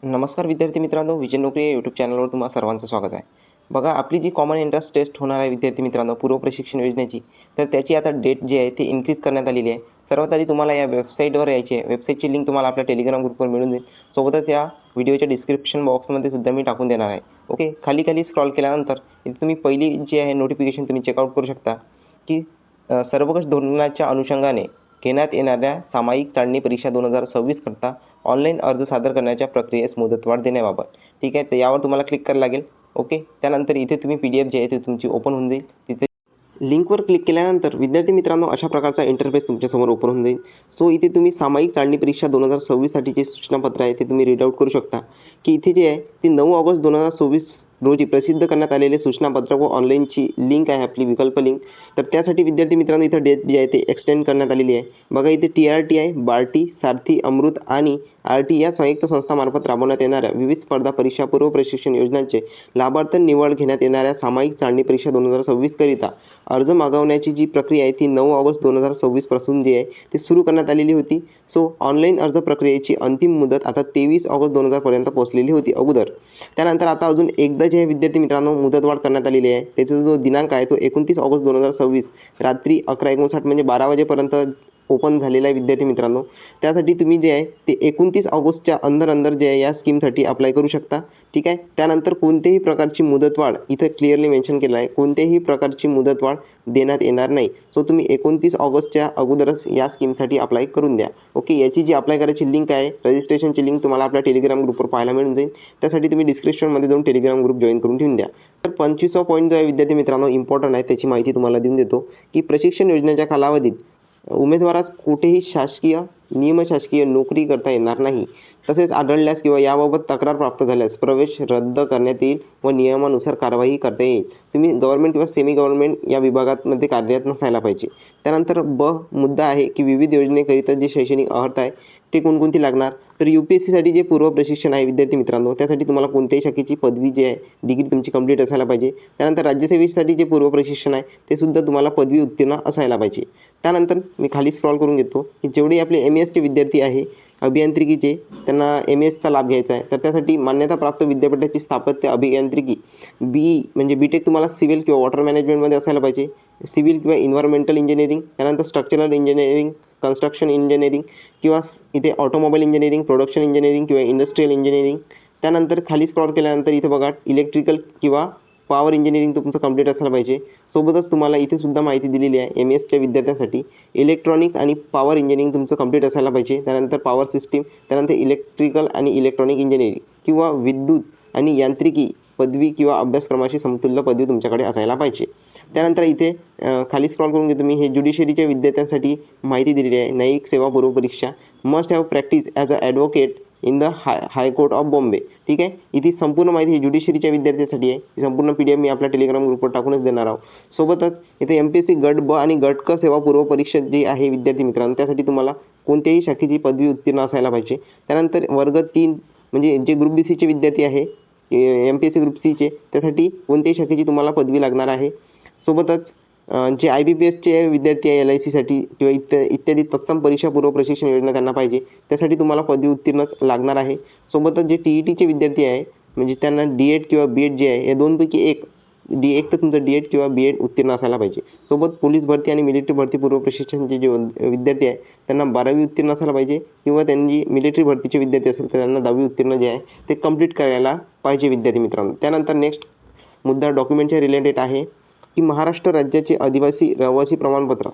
नमस्कार विद्यार्थी मित्रांनो, विजय नोकरी या यूट्यूब चॅनलवर तुम्हा सर्वांचं स्वागत आहे. बघा, आपली जी कॉमन एंट्रन्स टेस्ट होणार आहे विद्यार्थी मित्रांनो पूर्व प्रशिक्षण योजनेची, तर त्याची आता डेट जी आहे ती इन्क्रीज करण्यात आलेली आहे. सर्वात आधी तुम्हाला या वेबसाईटवर यायचे आहे. वेबसाईटची लिंक तुम्हाला आपल्या टेलिग्राम ग्रुपवर मिळून जाईल. सोबतच या व्हिडिओच्या डिस्क्रिप्शन बॉक्समध्ये सुद्धा मी टाकून देणार आहे. ओके, खाली खाली स्क्रॉल केल्यानंतर इथे तुम्ही पहिली जी आहे नोटिफिकेशन तुम्ही चेकआउट करू शकता की सर्वकष धोरणाच्या अनुषंगाने घेण्यात येणाऱ्या सामायिक चाळणी परीक्षा 2026 करता ऑनलाईन अर्ज सादर करण्याच्या प्रक्रियेस मुदतवाढ देण्याबाबत. ठीक आहे, तर यावर तुम्हाला क्लिक करायला लागेल. ओके, त्यानंतर इथे तुम्ही PDF जी आहे ती तुमची ओपन होऊन जाईल. तिथे लिंकवर क्लिक केल्यानंतर विद्यार्थी मित्रांनो अशा प्रकारचा इंटरफेस तुमच्यासमोर ओपन होऊन जाईल. सो इथे तुम्ही सामायिक चाळणी परीक्षा 2026 साठी जे सूचनापत्र आहे ते तुम्ही रीड आउट करू शकता की इथे जे आहे ती 9 ऑगस्ट 2026 रोजी प्रसिद्ध करण्यात आलेले सूचनापत्र व ऑनलाईनची लिंक आहे आपली विकल्प लिंक. तर त्यासाठी विद्यार्थी मित्रांनो इथं डेट जी आहे ते एक्सटेंड करण्यात आलेली आहे. बघा इथे TRTI, बार्टी, सारथी, अमृत आणि RT या संयुक्त संस्थांमार्फत राबवण्यात येणाऱ्या विविध स्पर्धा परीक्षा पूर्व प्रशिक्षण योजनांचे लाभार्थ निवड घेण्यात येणाऱ्या सामायिक चाळणी परीक्षा 2026 करिता अर्ज मागवण्याची जी प्रक्रिया आहे ती 9 ऑगस्ट 2026 पासून जी आहे ती सुरू करण्यात आलेली होती. सो ऑनलाईन अर्ज प्रक्रियेची अंतिम मुदत आता 23 ऑगस्ट 2000 पर्यंत पोहोचलेली होती अगोदर. त्यानंतर आता अजून एकदा जे आहे विद्यार्थी मित्रांनो मुदतवाढ करण्यात आलेली आहे. त्याचा जो दिनांक आहे तो 29 ऑगस्ट 2026 रात्री 11:59 म्हणजे 12 वाजेपर्यंत ओपन झालेला आहे विद्यार्थी मित्रांनो. त्यासाठी तुम्ही जे आहे ते 29 ऑगस्टच्या अंदर जे आहे या स्कीमसाठी अप्लाय करू शकता. ठीक आहे, त्यानंतर कोणत्याही प्रकारची मुदतवाढ इथे क्लिअरली मेन्शन केलं आहे, कोणत्याही प्रकारची मुदतवाढ देण्यात येणार नाही. सो तुम्ही 29 ऑगस्टच्या अगोदरच या स्कीमसाठी अप्लाय करून द्या. ओके, याची जी अप्लाय करायची लिंक आहे रजिस्ट्रेशनची लिंक तुम्हाला आपल्या टेलिग्राम ग्रुपवर पाहायला मिळून जाईल. त्यासाठी तुम्ही डिस्क्रिप्शनमध्ये जाऊन टेलिग्राम ग्रुप जॉईन करून ठेवून द्या. तर 25वा पॉईंट जो आहे विद्यार्थी मित्रांनो इम्पॉर्टंट आहे, त्याची माहिती तुम्हाला देऊन देतो की प्रशिक्षण योजनेच्या कालावधीत उमेदवारास कुठेही शासकीय निमशासकीय नोकरी करता येणार नाही. तसेच आढळल्यास किंवा याबाबत तक्रार प्राप्त झाल्यास प्रवेश रद्द करण्यात येईल व नियमानुसार कारवाई करता येईल. तुम्ही गव्हर्नमेंट किंवा सेमी गव्हर्नमेंट या विभागामध्ये कार्यरत नसायला पाहिजे. त्यानंतर मुद्दा आहे की विविध योजनेकरिता जी शैक्षणिक अर्हता आहे ते कोणकोणती लागणार. तर UPSC साठी जे पूर्व प्रशिक्षण आहे विद्यार्थी मित्रांनो त्यासाठी तुम्हाला कोणत्याही शाखेची पदवी जी आहे डिग्री तुमची कंप्लीट असायला पाहिजे. त्यानंतर राज्यसेवेसाठी जे पूर्व प्रशिक्षण आहे ते सुद्धा तुम्हाला पदवी उत्तीर्ण असायला पाहिजे. त्यानंतर मी खाली स्क्रॉल करून घेतो की जेवढे आपले MESचे विद्यार्थी आहे अभियांत्रिकीचे त्यांना MESचा लाभ घ्यायचा आहे. तर त्यासाठी मान्यताप्राप्त विद्यापीठाची स्थापत्य अभियांत्रिकी BE म्हणजे BTech तुम्हाला सिव्हिल किंवा वॉटर मॅनेजमेंटमध्ये असायला पाहिजे. सिव्हिल किंवा इन्व्हायरमेंटल इंजिनिअरिंग, त्यानंतर स्ट्रक्चरल इंजिनिअरिंग, कन्स्ट्रक्शन इंजिनिअरिंग किंवा इथे ऑटोमोबाईल इंजिनिअरिंग, प्रोडक्शन इंजिनिअरिंग किंवा इंडस्ट्रियल इंजिनिअरिंग. त्यानंतर खाली स्क्रॉल केल्यानंतर इथे बघा इलेक्ट्रिकल किंवा पॉवर इंजिनिअरिंग तुमचं कंप्लीट असायला पाहिजे. सोबतच तुम्हाला इथे सुद्धा माहिती दिलेली आहे MESच्या विद्यार्थ्यांसाठी इलेक्ट्रॉनिक्स आणि पॉवर इंजिनिअरिंग तुमचं कंप्लीट असायला पाहिजे. त्यानंतर पॉवर सिस्टीम, त्यानंतर इलेक्ट्रिकल आणि इलेक्ट्रॉनिक इंजिनिअरिंग किंवा विद्युत आणि यांत्रिकी पदवी किंवा अभ्यासक्रमाशी समतुल्य पदवी तुमच्याकडे असायला पाहिजे. त्यानंतर इथे खाली स्क्रॉल करून घेतो मी हे ज्युडिशरीच्या विद्यार्थ्यांसाठी माहिती दिलेली आहे. न्यायिक सेवा पूर्व परीक्षा must have practice as a advocate in the high court of Bombay. ठीक आहे, इथे संपूर्ण माहिती ही ज्युडिशरीच्या विद्यार्थ्यांसाठी आहे. ही संपूर्ण PDF मी आपल्या टेलिग्राम ग्रुपवर टाकूनच देणार आहोत. सोबतच इथे MPSC गट ब आणि गट क सेवा पूर्व परीक्षा जी आहे विद्यार्थी मित्रांनो त्यासाठी तुम्हाला कोणत्याही शाखेची पदवी उत्तीर्ण असायला पाहिजे. त्यानंतर वर्ग 3 म्हणजे जे ग्रुप BCचे विद्यार्थी आहे MPSC ग्रुप Cचे त्यासाठी कोणत्याही शाखेची तुम्हाला पदवी लागणार आहे. सोबतच जे IBPSचे विद्यार्थी आहे LICसाठी किंवा इत्यादी तत्सम परीक्षा पूर्व प्रशिक्षण योजना त्यांना पाहिजे त्यासाठी तुम्हाला पदवी उत्तीर्ण लागणार आहे. सोबतच जे TETचे विद्यार्थी आहे म्हणजे त्यांना D.Ed किंवा B.Ed जे आहे या दोनपैकी एक तर तुमचं D.Ed किंवा B.Ed उत्तीर्ण असायला पाहिजे. सोबत पोलीस भरती आणि मिलिटरी भरती पूर्व प्रशिक्षणचे जे विद्यार्थी आहे त्यांना 12वी उत्तीर्ण असायला पाहिजे किंवा त्यांनी मिलिटरी भरतीचे विद्यार्थी असेल तर त्यांना 10वी उत्तीर्ण जे आहे ते कंप्लीट करायला पाहिजे विद्यार्थी मित्रांनो. त्यानंतर नेक्स्ट मुद्दा डॉक्युमेंटच्या रिलेटेड आहे की महाराष्ट्र राज्याचे आदिवासी रहिवासी प्रमाणपत्र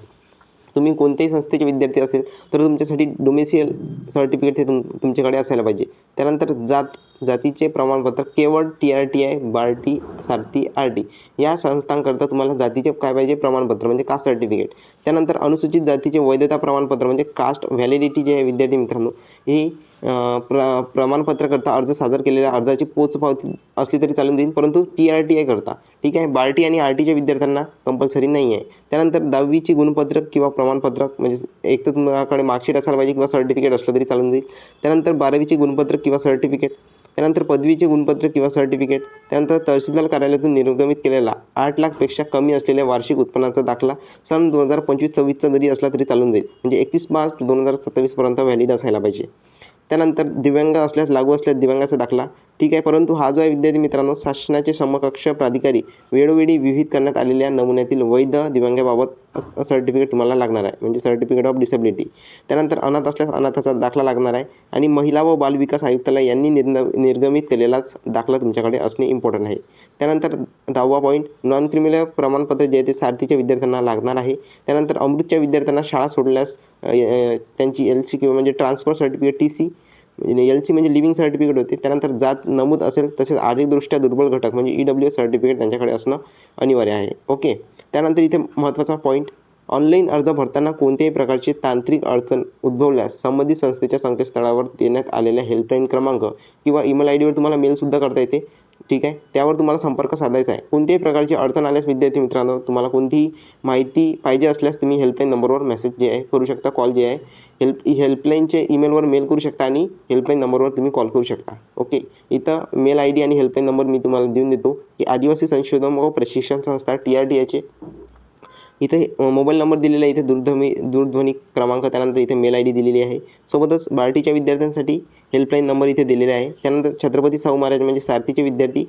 तुम्ही कोणत्याही संस्थेचे विद्यार्थी असेल तर तुमच्यासाठी डोमेसियल सर्टिफिकेट हे तुमच्याकडे असायला पाहिजे. त्यानंतर जातीचे प्रमाणपत्र केवळ TRTI, बार्टी, सारथी, RT या संस्थांकरता तुम्हाला जातीचे काय पाहिजे प्रमाणपत्र म्हणजे कास्ट सर्टिफिकेट. त्यानंतर अनुसूचित जातीचे वैधता प्रमाणपत्र म्हणजे कास्ट व्हॅलिडिटी जे आहे विद्यार्थी मित्रांनो ही प्रमाणपत्राकरता अर्ज सादर केलेल्या अर्जाची पोचपावती असली तरी चालून देईल परंतु TRTI करता. ठीक आहे, बार्टी आणि RTच्या विद्यार्थ्यांना कंपल्सरी नाही आहे. त्यानंतर 10वीची गुणपत्रक किंवा प्रमाणपत्रक म्हणजे एक तर तुमच्याकडे मार्कशीट असायला पाहिजे किंवा सर्टिफिकेट असलं तरी चालून जाईल. त्यानंतर 12वीची गुणपत्रक किंवा सर्टिफिकेट, त्यानंतर पदवीचे गुणपत्रक किंवा सर्टिफिकेट, त्यानंतर तहसीलदार कार्यालयातून निर्गमित केलेला 8 लाखपेक्षा कमी असलेल्या वार्षिक उत्पन्नाचा दाखला सन 2025-26चा जरी असला तरी चालून जाईल म्हणजे 31 मार्च 2027 पर्यंत व्हॅलिड असायला पाहिजे. त्यानंतर दिव्यांग असल्यास लागू असल्यास दिव्यांगाचा दाखला, ठीक आहे. परंतु हा जो आहे विद्यार्थी मित्रांनो, शासनाचे समकक्ष प्राधिकारी वेळोवेळी विहित करण्यात आलेल्या नमुन्यातील वैध दिव्यांगाबाबत सर्टिफिकेट तुम्हाला लागणार आहे, म्हणजे सर्टिफिकेट ऑफ डिसेबिलिटी. त्यानंतर अनाथ असल्यास अनाथाचा दाखला लागणार आहे आणि महिला व बालविकास आयुक्तालय यांनी निर्गमित केलेलाच दाखला तुमच्याकडे असणे इम्पॉर्टंट आहे. त्यानंतर 10वा पॉईंट, नॉन क्रिमिनल प्रमाणपत्र जे आहे ते सारथीच्या विद्यार्थ्यांना लागणार आहे. त्यानंतर अमृतच्या विद्यार्थ्यांना शाळा सोडल्यास त्यांची LC किंवा म्हणजे ट्रान्सफर सर्टिफिकेट TC, LC म्हणजे लिव्हिंग सर्टिफिकेट होते. त्यानंतर जात नमूद असेल तसेच आर्थिकदृष्ट्या दुर्बल घटक म्हणजे EWS सर्टिफिकेट त्यांच्याकडे असणं अनिवार्य आहे. ओके. त्यानंतर इथे महत्त्वाचा पॉईंट, ऑनलाईन अर्ज भरताना कोणत्याही प्रकारची तांत्रिक अडचण उद्भवल्यास संबंधित संस्थेच्या संकेतस्थळावर देण्यात आलेल्या हेल्पलाईन क्रमांक किंवा ईमेल IDवर तुम्हाला मेलसुद्धा करता येते, ठीक आहे. त्यावर तुम्हाला संपर्क साधायचा आहे. कोणत्याही प्रकारची अडचण आल्यास विद्यार्थी मित्रांनो, तुम्हाला कोणतीही माहिती पाहिजे असल्यास तुम्ही हेल्पलाईन नंबरवर मेसेज जे आहे करू शकता, कॉल जे आहे हेल्पलाईनचे ईमेलवर मेल करू शकता आणि हेल्पलाईन नंबरवर तुम्ही कॉल करू शकता. ओके. इथं मेल ID आणि हेल्पलाईन नंबर मी तुम्हाला देऊन देतो की आदिवासी संशोधन व प्रशिक्षण संस्था TRT इथे मोबाईल नंबर दिलेला आहे, इथे दूरध्वनी क्रमांक, त्यानंतर इथे मेल ID दिलेली आहे. सोबतच बार्टीच्या विद्यार्थ्यांसाठी हेल्पलाईन नंबर इथे दिलेला आहे. त्यानंतर छत्रपती शाहू महाराज म्हणजे सारथीचे विद्यार्थी,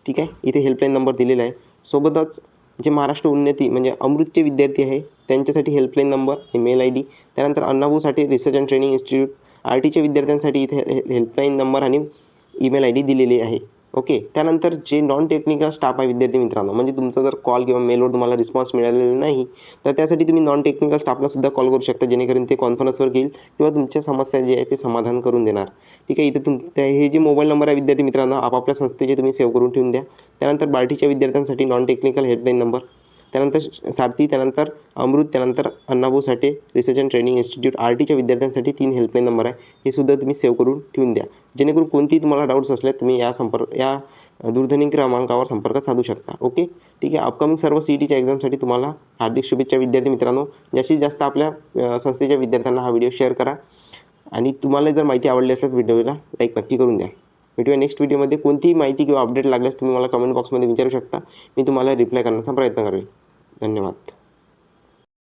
ठीक आहे, इथे हेल्पलाईन नंबर दिलेला आहे. सोबतच जे महाराष्ट्र उन्नती म्हणजे अमृतचे विद्यार्थी आहे त्यांच्यासाठी हेल्पलाईन नंबर, मेल ID. त्यानंतर Annabhau research and training institute RTच्या विद्यार्थ्यांसाठी इथे हेल्पलाईन नंबर आणि ईमेल ID दिलेली आहे. ओके. त्यानंतर जे नॉन टेक्निकल स्टाफ आहे विद्यार्थी मित्रांनो, म्हणजे तुमचा जर कॉल किंवा मेलवर तुम्हाला रिस्पॉन्स मिळालेला नाही तर त्यासाठी तुम्ही नॉन टेक्निकल स्टाफला सुद्धा कॉल करू शकता, जेणेकरून ते कॉन्फरन्सवर घेईल किंवा तुमच्या समस्या जे आहे ते समाधान करून देणार, ठीक आहे. इथे हे जे मोबाईल नंबर आहे विद्यार्थी मित्रांनो आपापल्या संस्थेचे तुम्ही सेव्ह करून ठेवून द्या. त्यानंतर बार्टीच्या विद्यार्थ्यांसाठी नॉन टेक्निकल हेल्पलाईन नंबर, त्यानंतर सारथी, त्यानंतर अमृत, त्यानंतर Annabhau Sathe research and training institute RTच्या विद्यार्थ्यांसाठी 3 हेल्पलाईन नंबर आहे, हे सुद्धा तुम्ही सेव्ह करून ठेवून द्या, जेणेकरून कोणतीही तुम्हाला डाऊट्स असल्यास तुम्ही या दूरध्वनी क्रमांकावर संपर्क साधू शकता. ओके, ठीक आहे. अपकमिंग सर्व CETच्या एक्झामसाठी तुम्हाला हार्दिक शुभेच्छा विद्यार्थी मित्रांनो. जास्तीत जास्त आपल्या संस्थेच्या विद्यार्थ्यांना हा व्हिडिओ शेअर करा आणि तुम्हाला जर माहिती आवडली असेल व्हिडिओला लाईक नक्की करून द्या. भेटूया नेक्स्ट व्हिडिओमध्ये. कोणतीही माहिती किंवा अपडेट लागल्यास तुम्ही मला कमेंट बॉक्समध्ये विचारू शकता, मी तुम्हाला रिप्लाय करण्याचा प्रयत्न करेन. धन्यवाद.